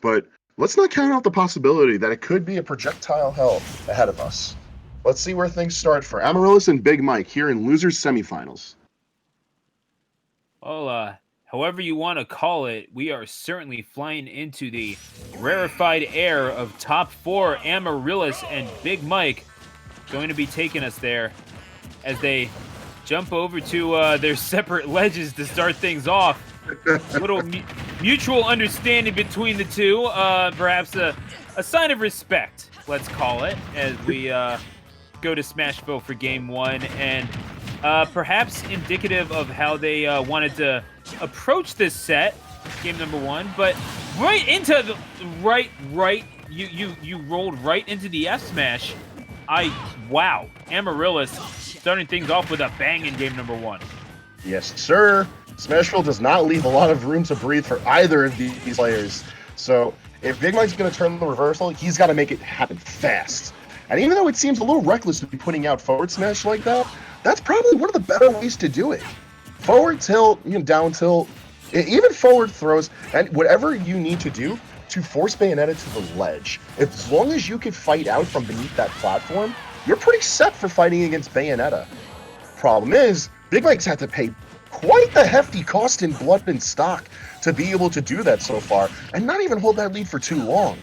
but let's not count out the possibility that it could be a projectile hell ahead of us. Let's see where things start for Amaryllis and Big Mike here in losers semifinals. Well, however you want to call it, we are certainly flying into the rarefied air of top 4. Amaryllis and Big Mike going to be taking us there as they jump over to their separate ledges to start things off. A little mutual understanding between the two, perhaps a sign of respect, let's call it, as we go to Smashville for game 1, and perhaps indicative of how they wanted to approach this set, game number 1. But right into the you rolled right into the F smash. Wow, Amaryllis starting things off with a bang in game number 1. Yes, sir. Smashville does not leave a lot of room to breathe for either of these players. So if Big Mike's going to turn the reversal, he's got to make it happen fast. And even though it seems a little reckless to be putting out forward smash like that, that's probably one of the better ways to do it. Forward tilt, down tilt, even forward throws, and whatever you need to do to force Bayonetta to the ledge. As long as you can fight out from beneath that platform, you're pretty set for fighting against Bayonetta. Problem is, Big Mike's had to pay quite the hefty cost in blood and stock to be able to do that so far, and not even hold that lead for too long.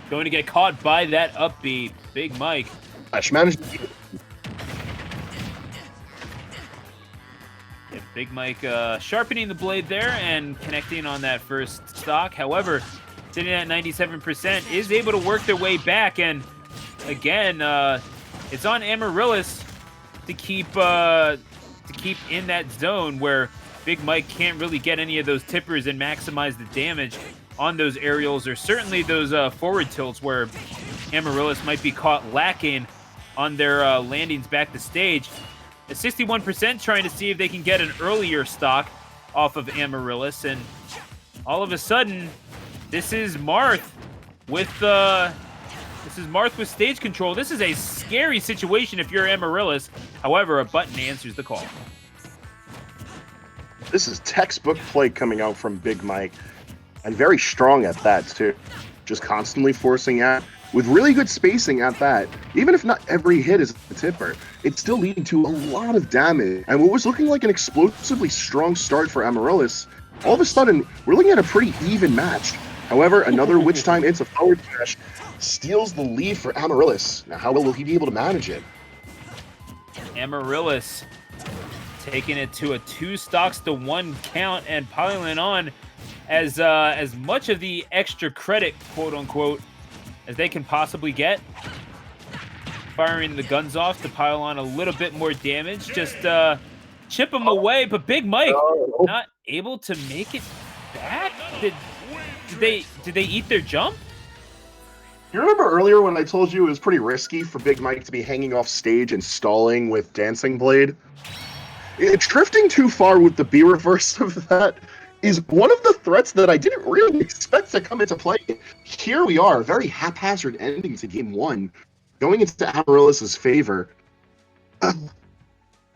Going to get caught by that up B, Big Mike. Flash managed. Yeah, Big Mike sharpening the blade there and connecting on that first stock. However, sitting at 97%, is able to work their way back, and again, it's on Amaryllis to keep in that zone where Big Mike can't really get any of those tippers and maximize the damage on those aerials, or certainly those forward tilts where Amaryllis might be caught lacking on their landings back to stage. At 61%, trying to see if they can get an earlier stock off of Amaryllis, and all of a sudden, this is Marth with stage control. This is a scary situation if you're Amaryllis. However, a button answers the call. This is textbook play coming out from Big Mike, and very strong at that too. Just constantly forcing out with really good spacing at that. Even if not every hit is a tipper, it's still leading to a lot of damage. And what was looking like an explosively strong start for Amaryllis, all of a sudden, we're looking at a pretty even match. However, another witch time into forward smash steals the lead for Amaryllis. Now, how will he be able to manage it? Amaryllis taking it to a 2 stocks to 1 count and piling on as much of the extra credit, quote unquote, as they can possibly get. Firing the guns off to pile on a little bit more damage, just chip them away. But Big Mike not able to make it back. Did they eat their jump? You remember earlier when I told you it was pretty risky for Big Mike to be hanging off stage and stalling with Dancing Blade? It's drifting too far with the B reverse of that is one of the threats that I didn't really expect to come into play. Here we are, a very haphazard ending to game 1, going into Amaryllis' favor.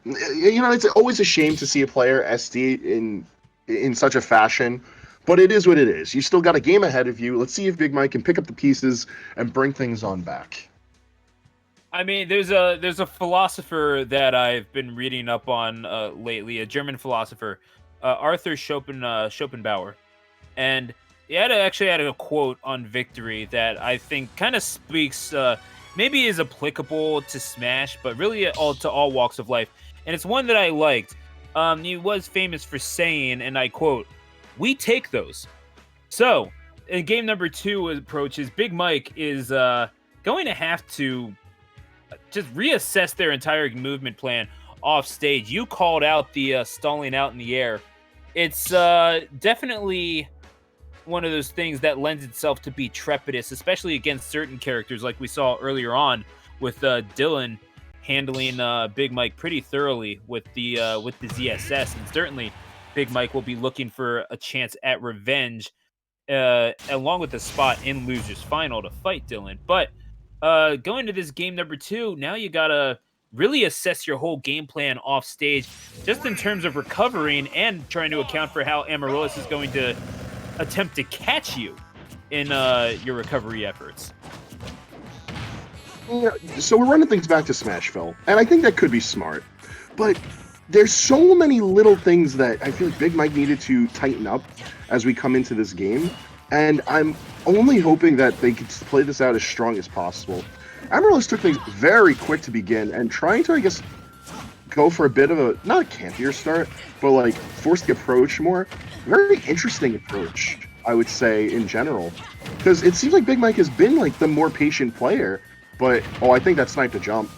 It's always a shame to see a player SD in such a fashion, but it is what it is. You still got a game ahead of you. Let's see if Big Mike can pick up the pieces and bring things on back. I mean, there's a philosopher that I've been reading up on lately, a German philosopher, Arthur Schopenhauer, and he actually had a quote on victory that I think kind of speaks, maybe is applicable to Smash, but really to all walks of life. And it's one that I liked. He was famous for saying, and I quote, "We take those." So, in game number 2 approaches, Big Mike is going to have to just reassess their entire movement plan off stage. You called out the stalling out in the air. It's definitely one of those things that lends itself to be trepidous, especially against certain characters like we saw earlier on with Dylan handling Big Mike pretty thoroughly with the ZSS, and certainly Big Mike will be looking for a chance at revenge along with the spot in Losers Final to fight Dylan. But going to this game number 2, now you gotta really assess your whole game plan off stage, just in terms of recovering and trying to account for how Amaryllis is going to attempt to catch you in your recovery efforts. Yeah, so we're running things back to Smashville, and I think that could be smart. But there's so many little things that I feel like Big Mike needed to tighten up as we come into this game, and I'm only hoping that they can play this out as strong as possible. Amaryllis took things very quick to begin, and trying to, I guess, go for a bit of a, not a campier start, but like force the approach more. Very interesting approach, I would say, in general. Because it seems like Big Mike has been like the more patient player, but, oh, I think that sniped a jump.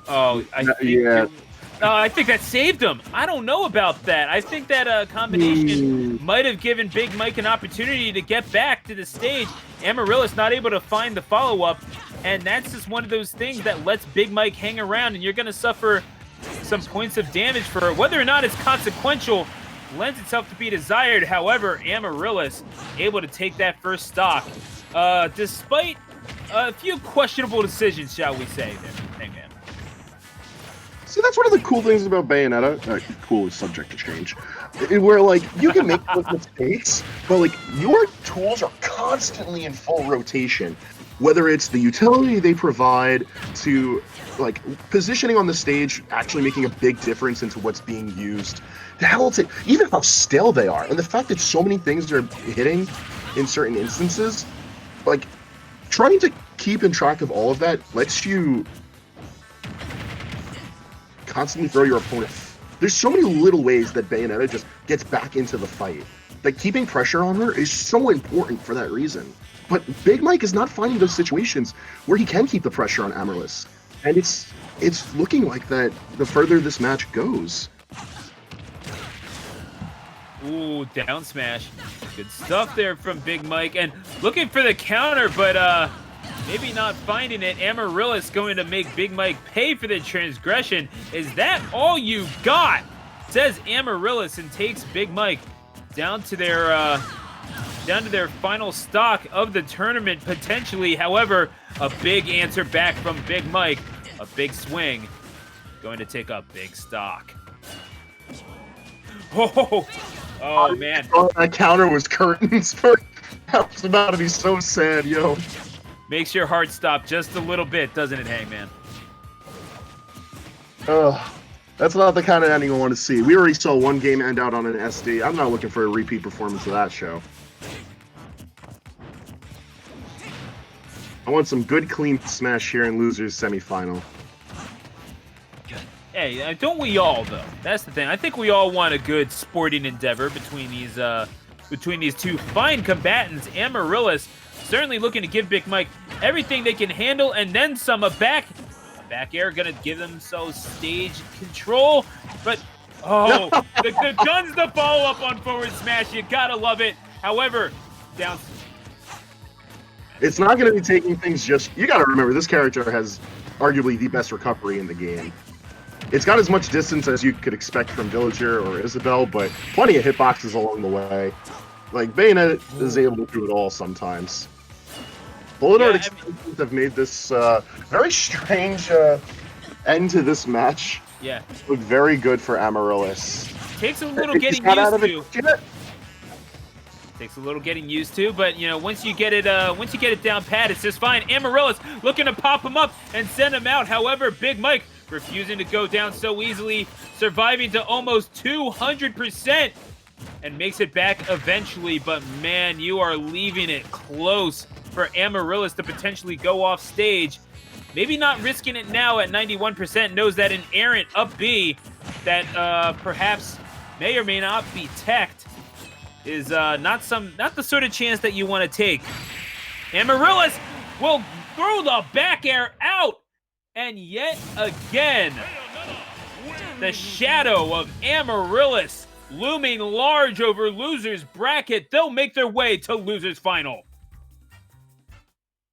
Oh, I think that saved him. I don't know about that. I think that combination might have given Big Mike an opportunity to get back to the stage. Amaryllis not able to find the follow-up, and that's just one of those things that lets Big Mike hang around, and you're going to suffer some points of damage for it. Whether or not it's consequential lends itself to be desired. However, Amaryllis able to take that first stock, despite a few questionable decisions, shall we say, there, Hangman. See, that's one of the cool things about Bayonetta. Cool is subject to change. Where, like, you can make those mistakes, but, like, your tools are constantly in full rotation. Whether it's the utility they provide to, like, positioning on the stage, actually making a big difference into what's being used. Even how stale they are, and the fact that so many things are hitting in certain instances, like, trying to keep in track of all of that lets you constantly throw your opponent. There's so many little ways that Bayonetta just gets back into the fight. Like, keeping pressure on her is so important for that reason. But Big Mike is not finding those situations where he can keep the pressure on Amaryllis. And it's looking like that the further this match goes. Ooh, down smash. Good stuff there from Big Mike. And looking for the counter, but maybe not finding it. Amaryllis going to make Big Mike pay for the transgression. Is that all you got? Says Amaryllis, and takes Big Mike down to their final stock of the tournament, potentially. However, a big answer back from Big Mike. A big swing. Going to take a big stock. Oh man. That counter was curtains. That was about to be so sad, yo. Makes your heart stop just a little bit, doesn't it, Hangman? That's not the kind of ending I want to see. We already saw one game end out on an SD. I'm not looking for a repeat performance of that show. I want some good, clean Smash here in Losers semifinal. Hey, don't we all, though? That's the thing. I think we all want a good sporting endeavor between these two fine combatants. Amaryllis certainly looking to give Big Mike everything they can handle, and then some. A back air gonna give themselves stage control, but the gun's the follow-up on forward smash. You gotta love it. However, down. It's not gonna be taking things just. You gotta remember, this character has arguably the best recovery in the game. It's got as much distance as you could expect from Villager or Isabelle, but plenty of hitboxes along the way. Like, Bayonetta is able to do it all sometimes. Bullet Art extensions have made this very strange end to this match. Yeah. Look very good for Amaryllis. Takes a little getting used to. Takes a little getting used to, but you know, once you get it down pat, it's just fine. Amaryllis looking to pop him up and send him out. However, Big Mike refusing to go down so easily, surviving to almost 200%, and makes it back eventually. But man, you are leaving it close for Amaryllis to potentially go off stage. Maybe not risking it now at 91%, knows that an errant up B that perhaps may or may not be teched is not the sort of chance that you want to take. Amaryllis will throw the back air out, and yet again, the shadow of Amaryllis looming large over Losers bracket. They'll make their way to Losers final.